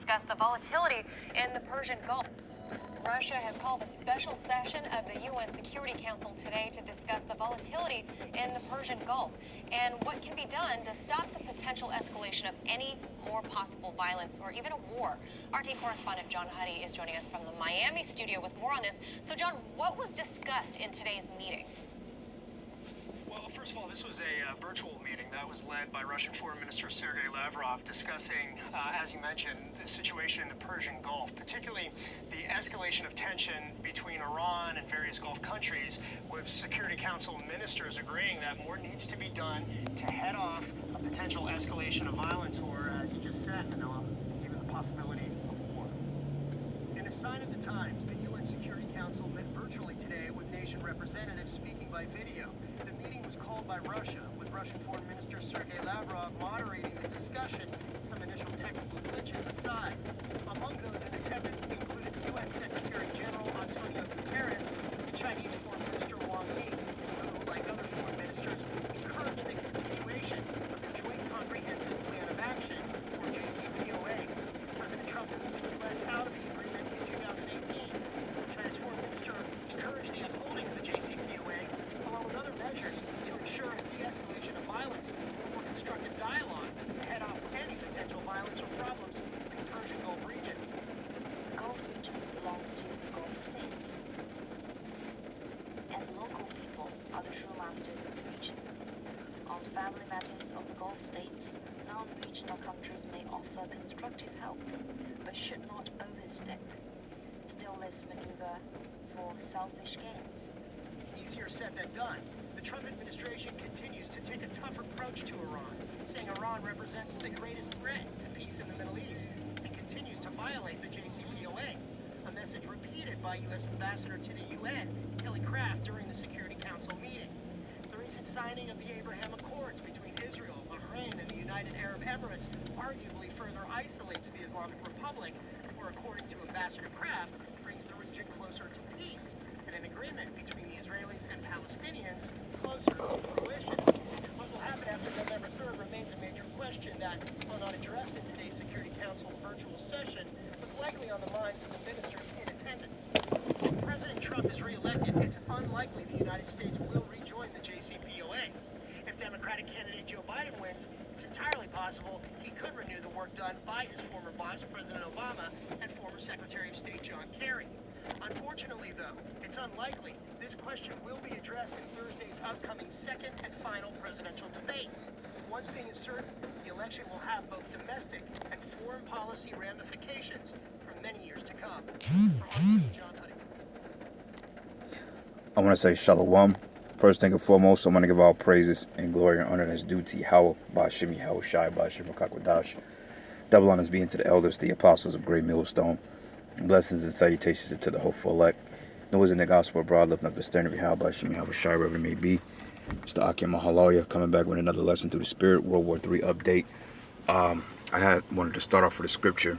discuss the volatility in the Persian Gulf. Russia has called a special session of the UN Security Council today to discuss the volatility in the Persian Gulf and what can be done to stop the potential escalation of any more possible violence or even a war. RT correspondent John Huddy is joining us from the Miami studio with more on this. So, John, what was discussed in today's meeting? Well, first of all, this was a virtual meeting that was led by Russian Foreign Minister Sergei Lavrov discussing, as you mentioned, the situation in the Persian Gulf, particularly the escalation of tension between Iran and various Gulf countries, with Security Council ministers agreeing that more needs to be done to head off a potential escalation of violence or, as you just said, Manila, even the possibility of war. In a sign of the times, the UN Security Council met virtually today with nation representatives speaking by video. The meeting was called by Russia, with Russian Foreign Minister Sergei Lavrov moderating the discussion, some initial technical glitches aside. Among those in attendance included UN Secretary General Antonio Guterres and Chinese Foreign Minister Wang Yi, who, like other foreign ministers, encouraged the continuation of the Joint Comprehensive Plan of Action, or JCPOA. President Trump moved the U.S. out of the agreement in 2018. China's foreign minister encouraged the upholding of the JCPOA, along with other measures to ensure a de-escalation of violence and more constructive dialogue to head off any potential violence or problems in the Persian Gulf region. The Gulf region belongs to the Gulf states, and the local people are the true masters of the region. On family matters of the Gulf states, non-regional countries may offer constructive help, but should not overstep. Still less maneuver for selfish gains. Easier said than done. The Trump administration continues to take a tough approach to Iran, saying Iran represents the greatest threat to peace in the Middle East and continues to violate the JCPOA, a message repeated by U.S. Ambassador to the UN, Kelly Craft, during the Security Council meeting. The recent signing of the Abraham Accords between Israel, Bahrain, and the United Arab Emirates arguably further isolates the Islamic Republic, or according to Ambassador Craft, brings the region closer to peace and an agreement between the Israelis and Palestinians closer to fruition. What will happen after November 3rd remains a major question that, while not addressed in today's Security Council virtual session, was likely on the minds of the ministers in attendance. If President Trump is re-elected, it's unlikely the United States will rejoin the JCPOA. If Democratic candidate Joe Biden wins, it's entirely possible he could renew the work done by his former boss, President Obama, and former Secretary of State John Kerry. Unfortunately, though, it's unlikely this question will be addressed in Thursday's upcoming second and final presidential debate. One thing is certain, the election will have both domestic and foreign policy ramifications for many years to come. For RT, John Huddy. I want to say Shalom. First thing and foremost, I want to give all praises and glory and honor that's due to Yahweh, Ba'ashim Yahweh Shai, Ba'ashim Makakwadash. Double honors being to the elders, the apostles of Great Millstone. Blessings and salutations to the hopeful elect. Noise in the gospel abroad, lifting up the stern of Yahweh, Ba'ashim Yahweh Shai, wherever it may be. It's the Akim Mahaloya coming back with another lesson through the Spirit, World War III update. I wanted to start off with a scripture,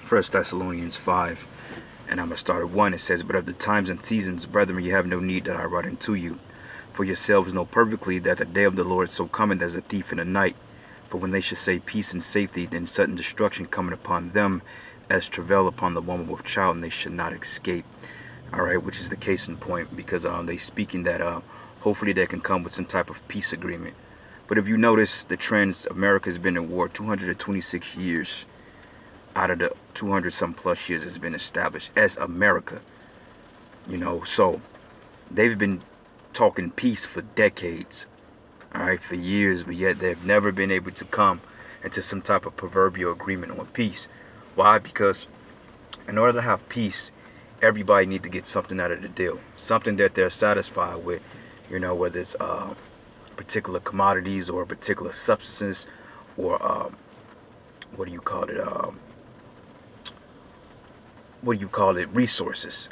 1 Thessalonians 5. And I'm going to start at 1. It says, "But of the times and seasons, brethren, you have no need that I write unto you. For yourselves know perfectly that the day of the Lord so cometh as a thief in the night. For when they should say peace and safety, then sudden destruction cometh upon them, as travail upon the woman with child, and they should not escape." All right, which is the case in point, because they speaking that hopefully they can come with some type of peace agreement. But if you notice the trends, America has been in war 226 years. Out of the 200 some plus years has been established as America, so they've been talking peace for decades, all right, for years, but yet they've never been able to come into some type of proverbial agreement on peace. Why? Because in order to have peace, everybody needs to get something out of the deal, something that they're satisfied with, whether it's particular commodities or particular substances or resources.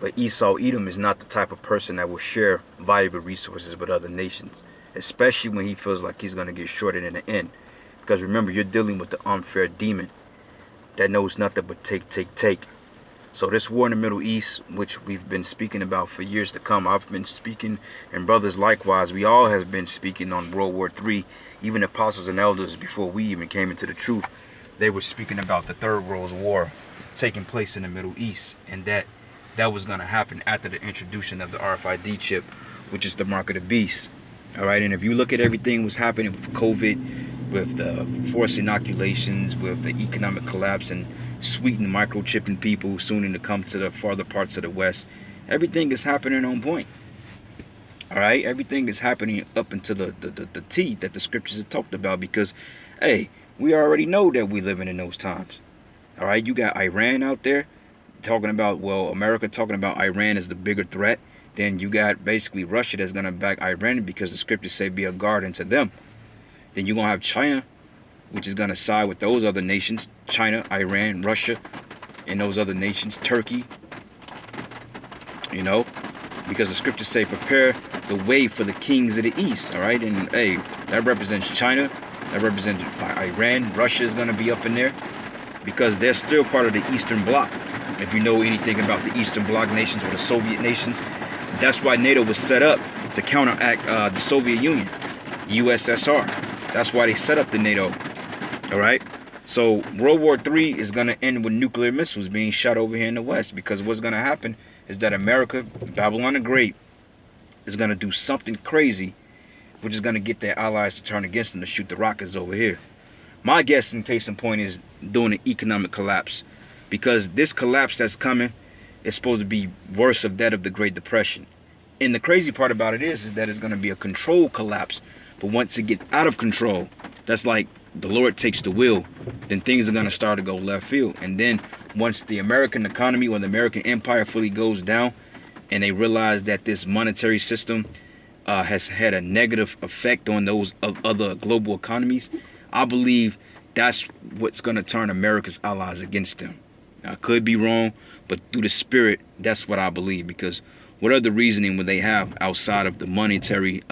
But Esau Edom is not the type of person that will share valuable resources with other nations, especially when he feels like he's going to get shorted in the end. Because remember, you're dealing with the unfair demon that knows nothing but take. So this war in the Middle East, which we've been speaking about for years to come, I've been speaking, and brothers likewise, we all have been speaking on World War III, even apostles and elders before we even came into the truth. they were speaking about the Third World War taking place in the Middle East, and that was going to happen after the introduction of the RFID chip, which is the mark of the beast. All right, and if you look at everything was happening with COVID, with the forced inoculations, with the economic collapse, and Sweden microchipping people soon to come to the farther parts of the West, everything is happening on point. All right, everything is happening up until the T that the scriptures have talked about, because, hey, we already know that we living in those times. All right, you got Iran out there talking about, well, America talking about Iran as the bigger threat. Then you got basically Russia that's going to back Iran because the scriptures say be a guard unto them. Then you're going to have China, which is going to side with those other nations. China, Iran, Russia, and those other nations. Turkey, you know, because the scriptures say prepare the way for the kings of the east. All right, and hey, that represents China. That represents Iran. Russia is going to be up in there because they're still part of the Eastern Bloc. If you know anything about the Eastern Bloc nations or the Soviet nations, that's why NATO was set up to counteract the Soviet Union, USSR. That's why they set up the NATO. All right. So World War III is going to end with nuclear missiles being shot over here in the West, because what's going to happen is that America, Babylon the Great, is going to do something crazy, which is going to get their allies to turn against them to shoot the rockets over here. My guess, in case in point, is doing an economic collapse, because this collapse that's coming is supposed to be worse of that of the Great Depression. And the crazy part about it is that it's going to be a controlled collapse. But once it gets out of control, that's like the Lord takes the wheel, then things are going to start to go left field. And then once the American economy or the American empire fully goes down, and they realize that this monetary system has had a negative effect on those of other global economies, I believe that's what's going to turn America's allies against them. I could be wrong, but through the spirit, that's what I believe. Because what other reasoning would they have outside of the monetary,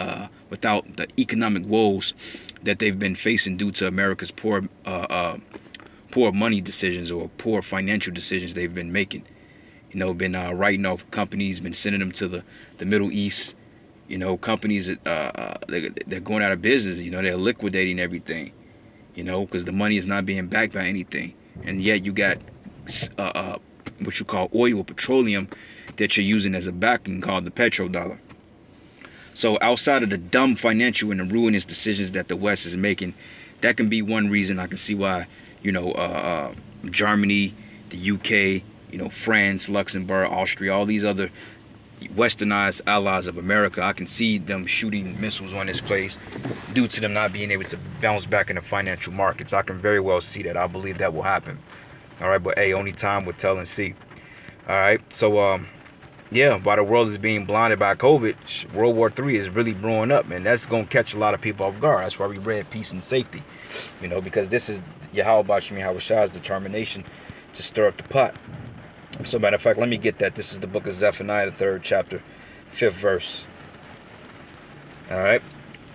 without the economic woes that they've been facing due to America's poor money decisions or poor financial decisions they've been making? You know, been writing off companies, been sending them to the Middle East. You know, companies that they're going out of business. You know, they're liquidating everything. You know, because the money is not being backed by anything, and yet you got what you call oil, petroleum, that you're using as a backing, called the petrodollar. So outside of the dumb financial and the ruinous decisions that the West is making, that can be one reason I can see why, you know, Germany, the UK, you know, France, Luxembourg, Austria, all these other westernized allies of America, I can see them shooting missiles on this place due to them not being able to bounce back in the financial markets. I can very well see that. I believe that will happen. All right, but hey, only time will tell and see. All right, so yeah, while the world is being blinded by COVID, World War III is really blowing up, and that's going to catch a lot of people off guard. That's why we read peace and safety, you know, because this is Yahweh Bashim Yahweh Shah's determination to stir up the pot. So, matter of fact, let me get that. This is the book of Zephaniah, the 3rd chapter, 5th verse. All right.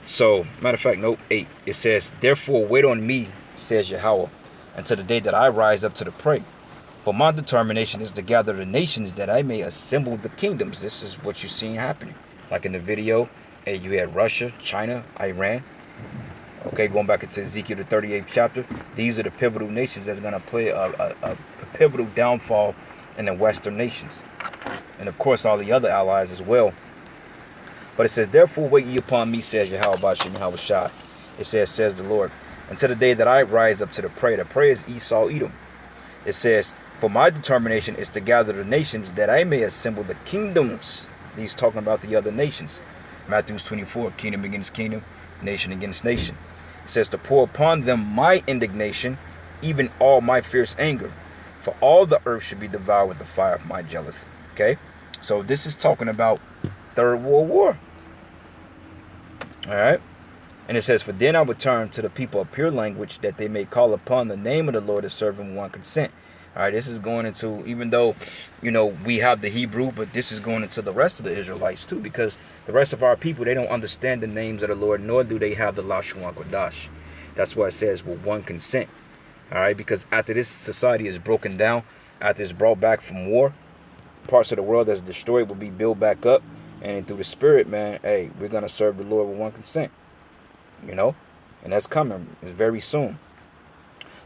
So, matter of fact, nope, 8. It says, therefore, wait on me, says Yahweh, until the day that I rise up to the prey. For my determination is to gather the nations that I may assemble the kingdoms. This is what you're seeing happening. Like in the video, hey, you had Russia, China, Iran. Okay, going back into Ezekiel, the 38th chapter. These are the pivotal nations that's going to play a pivotal downfall in the Western nations. And of course, all the other allies as well. But it says, therefore wait ye upon me, says Yahweh Bashim Yahweh Shah. It says the Lord, until the day that I rise up to the prey. The prey is Esau, Edom. It says, for my determination is to gather the nations that I may assemble the kingdoms. He's talking about the other nations. Matthew 24, kingdom against kingdom, nation against nation. It says to pour upon them my indignation, even all my fierce anger. For all the earth should be devoured with the fire of my jealousy. Okay? So this is talking about Third World War. All right? And it says, for then I would turn to the people a pure language, that they may call upon the name of the Lord to serve him one consent. All right, this is going into, even though, you know, we have the Hebrew, but this is going into the rest of the Israelites too, because the rest of our people, they don't understand the names of the Lord, nor do they have the Lashon Kodash. That's why it says with one consent. All right, because after this society is broken down, after it's brought back from war, parts of the world that's destroyed will be built back up. And through the Spirit, man, hey, we're going to serve the Lord with one consent. You know, and that's coming very soon.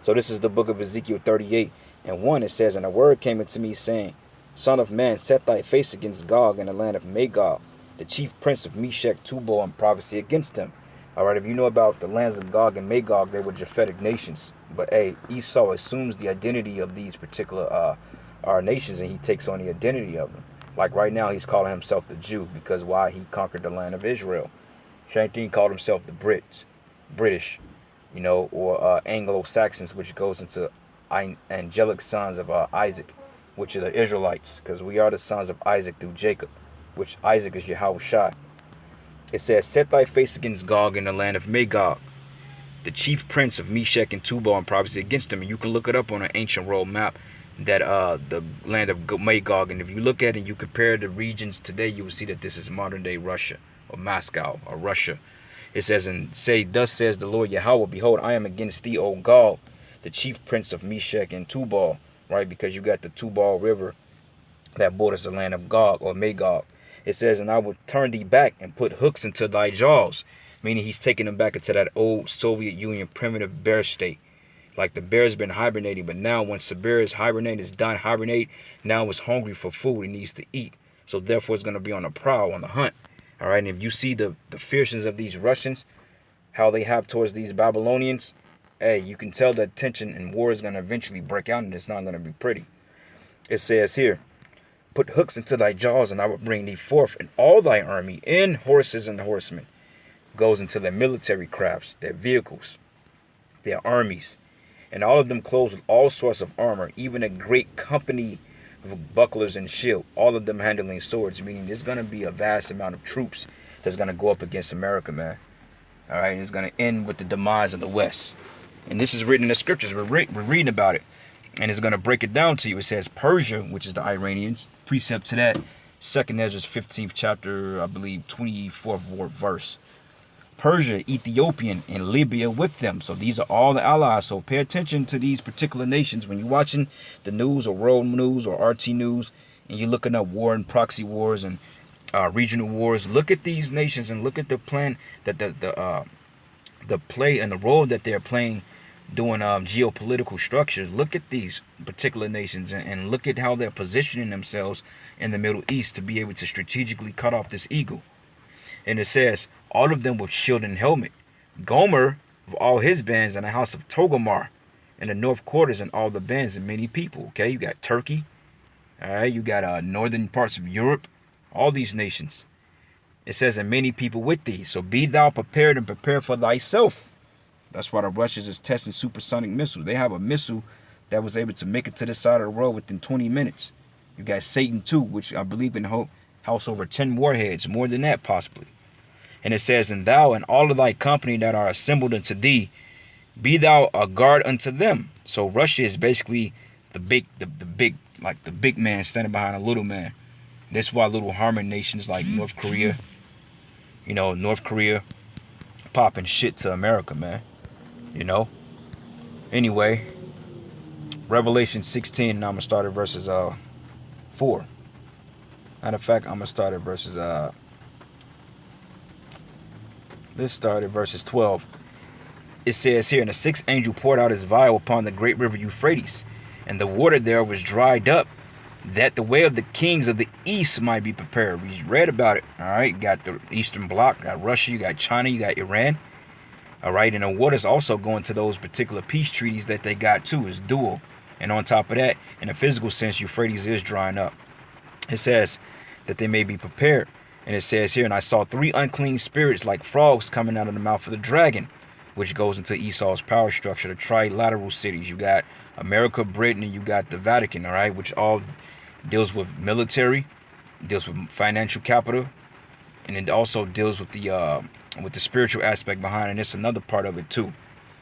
So this is the book of Ezekiel 38 and 1. It says, and a word came unto me, saying, Son of man, set thy face against Gog in the land of Magog, the chief prince of Meshech, Tubal, and prophecy against him. All right, if you know about the lands of Gog and Magog, they were Japhetic nations. But hey, Esau assumes the identity of these particular our nations, and he takes on the identity of them. Like right now, he's calling himself the Jew because why? He conquered the land of Israel. Same thing, called himself the British, you know, or Anglo-Saxons, which goes into angelic sons of Isaac, which are the Israelites, because we are the sons of Isaac through Jacob, which Isaac is Yahushua. It says, set thy face against Gog in the land of Magog, the chief prince of Meshech and Tubal, and prophecy against him. And you can look it up on an ancient world map, that the land of Magog. And if you look at it and you compare the regions today, you will see that this is modern day Russia, or Moscow, or Russia. It says, and say, thus says the Lord Yahweh, behold, I am against thee, O Gog, the chief prince of Meshech and Tubal, right? Because you got the Tubal River that borders the land of Gog or Magog. It says, and I will turn thee back and put hooks into thy jaws, meaning he's taking them back into that old Soviet Union primitive bear state. Like the bear's been hibernating, but now once the bear is hibernating, is done hibernate, now it's hungry for food, it needs to eat. So therefore it's going to be on the prowl, on the hunt. All right, and if you see the fierceness of these Russians, how they have towards these Babylonians, hey, you can tell that tension and war is going to eventually break out, and it's not going to be pretty. It says here, put hooks into thy jaws, and I will bring thee forth in all thy army, in horses and horsemen. Goes into their military crafts, their vehicles, their armies, and all of them clothed with all sorts of armor, even a great company of bucklers and shield, all of them handling swords, meaning there's going to be a vast amount of troops that's going to go up against America, man. All right, it's going to end with the demise of the West. And this is written in the scriptures. We're reading about it. And it's going to break it down to you. It says Persia, which is the Iranians, precept to that, 2nd Ezra's 15th chapter, I believe, 24th verse. Persia, Ethiopian, and Libya with them. So these are all the allies. So pay attention to these particular nations. When you're watching the news or world news or RT news, and you're looking up war and proxy wars and regional wars, look at these nations and look at the plan that the play and the role that they're playing doing geopolitical structures. Look at these particular nations and look at how they're positioning themselves in the Middle East to be able to strategically cut off this eagle. And it says, all of them with shield and helmet. Gomer, with all his bands, in the house of Togomar, in the north quarters, and all the bands and many people. Okay, you got Turkey. All right, you got northern parts of Europe. All these nations. It says, and many people with thee. So be thou prepared and prepare for thyself. That's why the Russians is testing supersonic missiles. They have a missile that was able to make it to this side of the world within 20 minutes. You got Satan 2, which I believe in house over 10 warheads, more than that possibly. And it says, and thou and all of thy company that are assembled unto thee, be thou a guard unto them. So Russia is basically the big man standing behind a little man. That's why little harmon nations like North Korea, North Korea popping shit to America, man. Anyway, Revelation 16, and I'm going to start at verses 4. Matter of fact, I'm going to start at verses let's start at verses 12. It says here, and the sixth angel poured out his vial upon the great river Euphrates, and the water there was dried up, that the way of the kings of the east might be prepared. We read about it. All right, you got the Eastern Bloc, you got Russia, you got China, you got Iran. All right, and the water's also going to those particular peace treaties that they got too. Is dual. And on top of that, in a physical sense, Euphrates is drying up. It says that they may be prepared. And it says here, and I saw 3 unclean spirits like frogs coming out of the mouth of the dragon, which goes into Esau's power structure, the trilateral cities. You got America, Britain, and you got the Vatican, all right, which all deals with military, deals with financial capital, and it also deals with the spiritual aspect behind it. And it's another part of it too,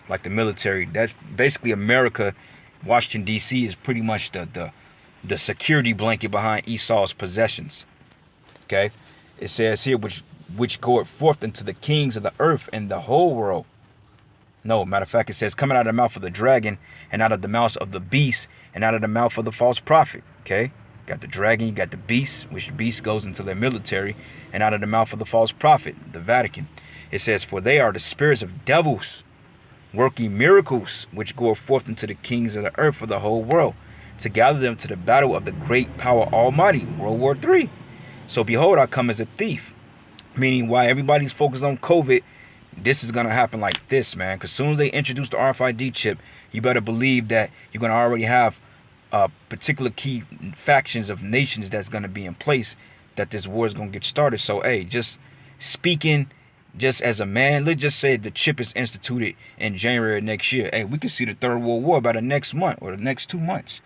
like the military. That's basically America. Washington D.C. is pretty much the security blanket behind Esau's possessions. Okay, it says here, which goeth forth into the kings of the earth and the whole world. No, matter of fact, it says coming out of the mouth of the dragon, and out of the mouth of the beast, and out of the mouth of the false prophet. Okay, got the dragon, you got the beast, which the beast goes into their military, and out of the mouth of the false prophet, the Vatican. It says, for they are the spirits of devils working miracles which go forth unto the kings of the earth for the whole world, to gather them to the battle of the great power almighty, World War III. So behold, I come as a thief. Meaning, while everybody's focused on COVID, this is going to happen like this, man. Because as soon as they introduce the RFID chip, you better believe that you're going to already have particular key factions of nations that's going to be in place that this war is going to get started. So, hey, just speaking just as a man, let's just say the chip is instituted in January of next year. Hey, we could see the Third World War by the next month or the next 2 months.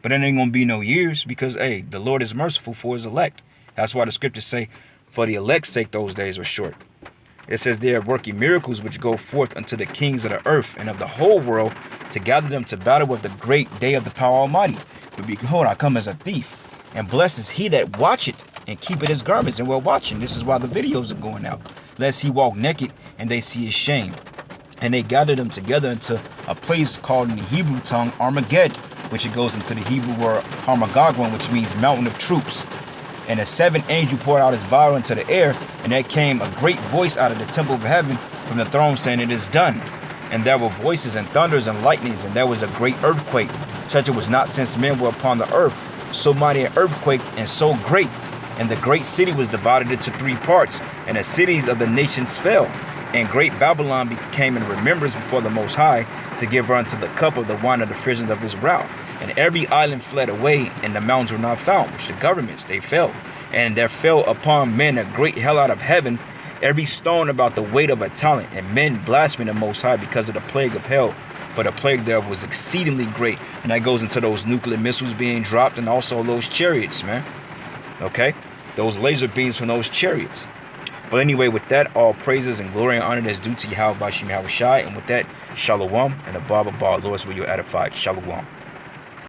But it ain't going to be no years because, hey, the Lord is merciful for his elect. That's why the scriptures say, for the elect's sake, those days were short. It says they are working miracles which go forth unto the kings of the earth and of the whole world, to gather them to battle with the great day of the power almighty. But behold, I come as a thief, and blessed is he that watcheth and keepeth his garments. And we're watching. This is why the videos are going out. Lest he walk naked and they see his shame. And they gathered them together into a place called in the Hebrew tongue Armageddon, which it goes into the Hebrew word Harmagogon, which means mountain of troops. And the seventh angel poured out his vial into the air, and there came a great voice out of the temple of heaven from the throne, saying, It is done. And there were voices and thunders and lightnings, and there was a great earthquake, such as was not since men were upon the earth, so mighty an earthquake and so great. And the great city was divided into 3 parts, and the cities of the nations fell. And great Babylon became in remembrance before the Most High, to give her unto the cup of the wine of the fierceness of his wrath. And every island fled away, and the mountains were not found, which the governments, they fell. And there fell upon men a great hell out of heaven, every stone about the weight of a talent. And men blasphemed the Most High because of the plague of hell. But the plague thereof was exceedingly great. And that goes into those nuclear missiles being dropped, and also those chariots, man. Okay? Those laser beams from those chariots. But anyway, with that, all praises and glory and honor that's due to Yahweh Bashim Yahushai. And with that, Shalom and the Baba Lord's will you edified. Shalom.